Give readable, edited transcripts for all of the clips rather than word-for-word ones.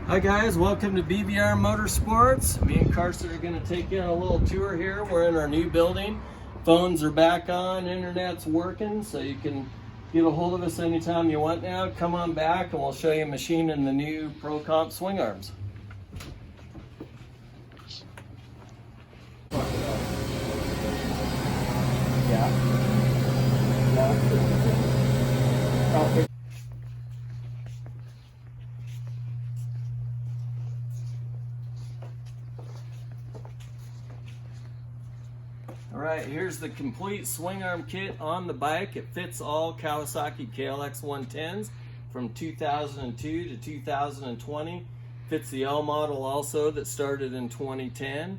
Hi guys, welcome to BBR Motorsports. Me and Carson are going to take you on a little tour here. We're in our new building. Phones are back on, internet's working, so you can get a hold of us anytime you want now. Come on back and we'll show you a machine in the new Pro Comp Swingarms. Alright, here's the complete swing arm kit on the bike. It fits all Kawasaki KLX 110s from 2002 to 2020. Fits the L model also that started in 2010.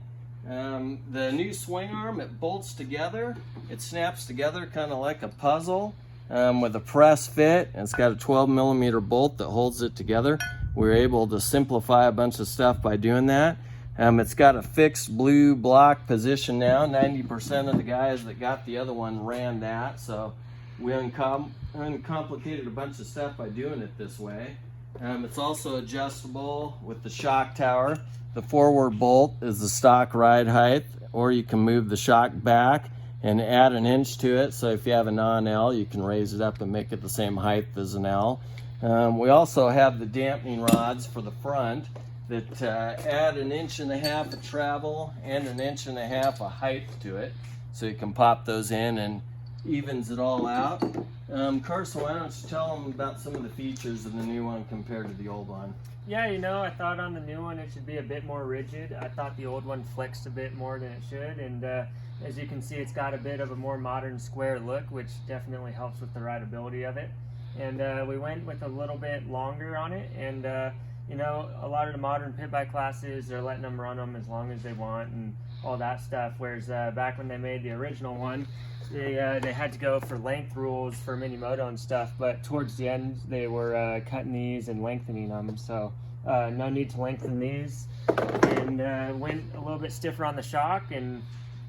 The new swing arm, it bolts together. It snaps together kind of like a puzzle with a press fit. And it's got a 12mm bolt that holds it together. We were able to simplify a bunch of stuff by doing that. It's got a fixed blue block position now. 90% of the guys that got the other one ran that, so we uncomplicated a bunch of stuff by doing it this way. It's also adjustable with the shock tower. The forward bolt is the stock ride height, or you can move the shock back and add an inch to it, so if you have a non-L, you can raise it up and make it the same height as an L. We also have the dampening rods for the front that add 1.5 inches of travel and 1.5 inches of height to it, so you can pop those in and evens it all out. Carson, why don't you tell them about some of the features of the new one compared to the old one? Yeah, you know, I thought on the new one it should be a bit more rigid. I thought the old one flexed a bit more than it should, and as you can see, it's got a bit of a more modern square look, which definitely helps with the rideability of it. And we went with a little bit longer on it, and you know, a lot of the modern pit bike classes, they're letting them run them as long as they want and all that stuff, whereas back when they made the original one, they had to go for length rules for mini moto and stuff, but towards the end they were cutting these and lengthening them, so no need to lengthen these, and went a little bit stiffer on the shock, and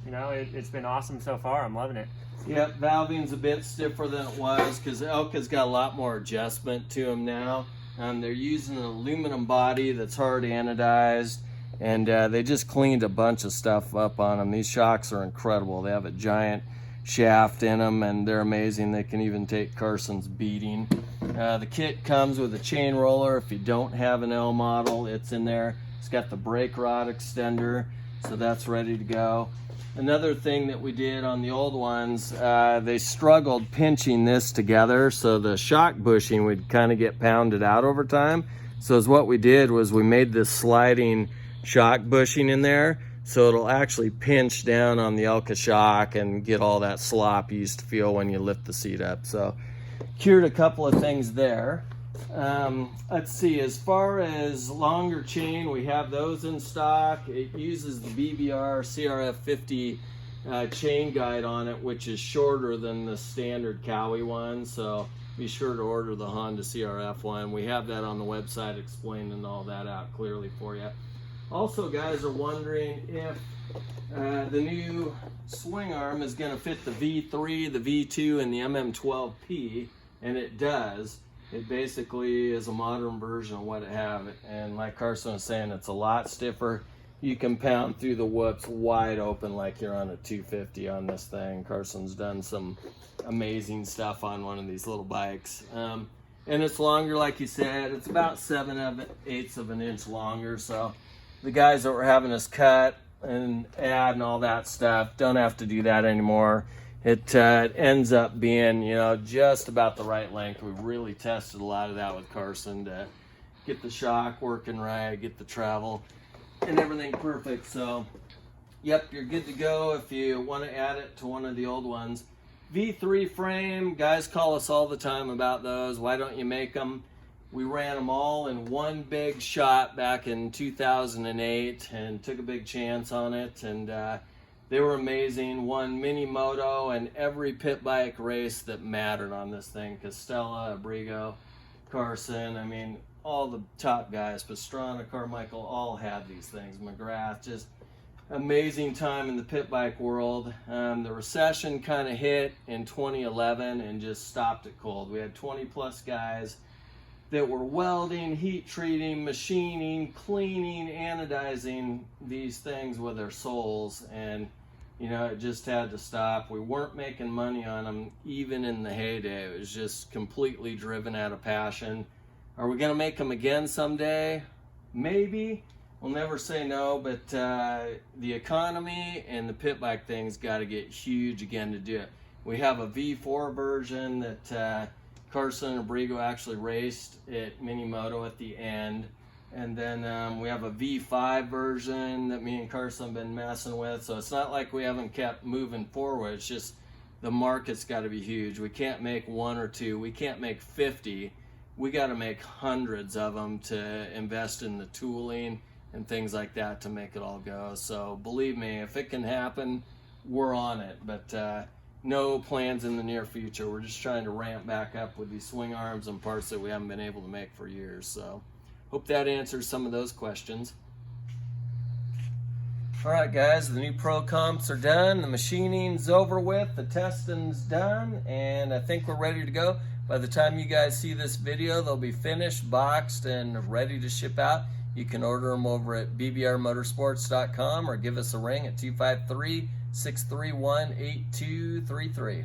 you know, it's been awesome so far. I'm loving it. Yep, valving's a bit stiffer than it was because Elka's got a lot more adjustment to them now. They're using an aluminum body that's hard anodized, and they just cleaned a bunch of stuff up on them. These shocks are incredible. They have a giant shaft in them, and they're amazing. They can even take Carson's beating. The kit comes with a chain roller. If you don't have an L model, it's in there. It's got the brake rod extender, so that's ready to go. Another thing that we did on the old ones, they struggled pinching this together, so the shock bushing would kind of get pounded out over time. So as what we did was we made this sliding shock bushing in there, so it'll actually pinch down on the Elka shock and get all that slop you used to feel when you lift the seat up. So cured a couple of things there. Let's see, as far as longer chain, we have those in stock. It uses the BBR CRF 50 chain guide on it, which is shorter than the standard Cowie one, so be sure to order the Honda CRF one. We have that on the website explaining all that out clearly for you. Also, guys are wondering if the new swing arm is going to fit the V3, the V2, and the MM12P, and it does. It basically is a modern version of what it have, and like Carson was saying, it's a lot stiffer. You can pound through the whoops wide open like you're on a 250 on this thing. Carson's done some amazing stuff on one of these little bikes. And it's longer, like you said. It's about 7/8 of an inch longer, so the guys that were having us cut and add and all that stuff don't have to do that anymore. It ends up being, you know, just about the right length. We've really tested a lot of that with Carson to get the shock working right, get the travel and everything perfect. So, yep, you're good to go if you want to add it to one of the old ones. V3 frame, guys call us all the time about those. Why don't you make them? We ran them all in one big shot back in 2008 and took a big chance on it, and they were amazing. Won mini moto and every pit bike race that mattered on this thing. Costella, Abrigo, Carson, I mean, all the top guys, Pastrana, Carmichael, all had these things. McGrath, just amazing time in the pit bike world. The recession kind of hit in 2011 and just stopped it cold. We had 20 plus guys that were welding, heat treating, machining, cleaning, anodizing these things with their souls, and you know, it just had to stop. We weren't making money on them even in the heyday. It was just completely driven out of passion. Are we gonna make them again someday? Maybe. We'll never say no, but the economy and the pit bike thing's got to get huge again to do it. We have a V4 version that Carson and Abrigo actually raced at Minimoto at the end. And then we have a V5 version that me and Carson have been messing with. So it's not like we haven't kept moving forward. It's just the market's got to be huge. We can't make one or two. We can't make 50. We got to make hundreds of them to invest in the tooling and things like that to make it all go. So believe me, if it can happen, we're on it. But no plans in the near future. We're just trying to ramp back up with these swing arms and parts that we haven't been able to make for years. So hope that answers some of those questions. All right, guys, the new Pro Comps are done. The machining's over with. The testing's done. And I think we're ready to go. By the time you guys see this video, they'll be finished, boxed, and ready to ship out. You can order them over at bbrmotorsports.com or give us a ring at 253-631-8233.